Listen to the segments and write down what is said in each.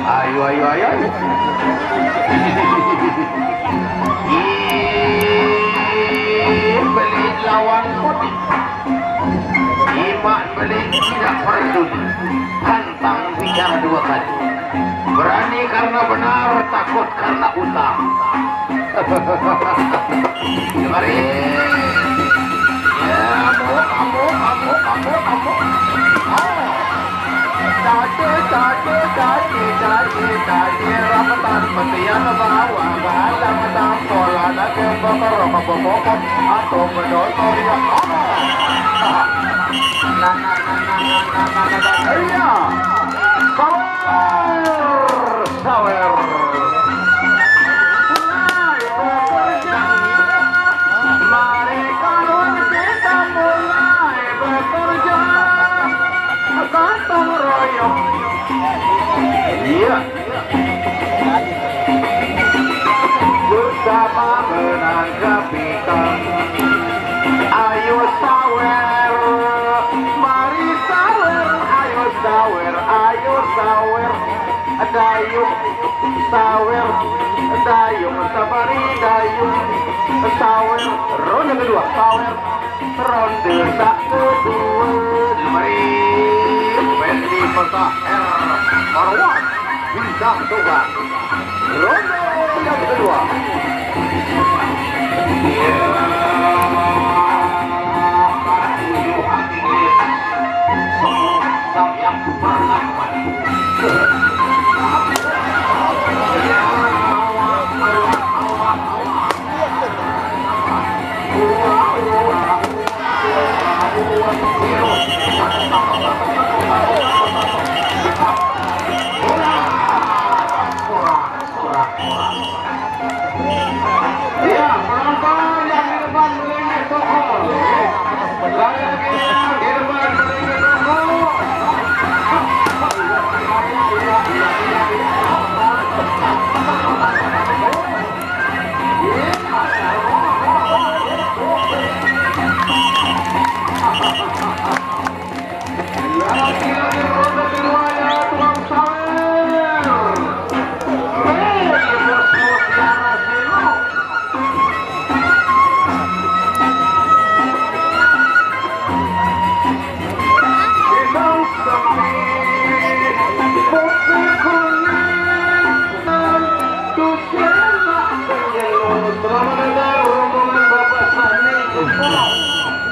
Ayo, ayo, ayo. Beli lawan putih. Iman beli tidak peduli. Pantang bicara dua kali. Berani karena benar, takut karena utang. Mari. Ya, kamu. Caci, ramatan petian bawa balang tampola na kembang rokok atau menonton yang iya, sawer. Mari kawan kita mulai bekerja, gotong royong. Iya. Bersama menangkap ikan. Ayo sawer, mari sawer, ayo sawer. Dayung sawer, dayung sabari dayung sawer. Ronde kedua sawer, ronde tak kedua. Mari Fendi Peta R Marwan bintang Tuhan. Ronde yang kedua. Yang pernah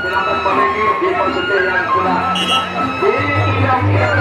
silakan Pak Leni di posisi yang sudah di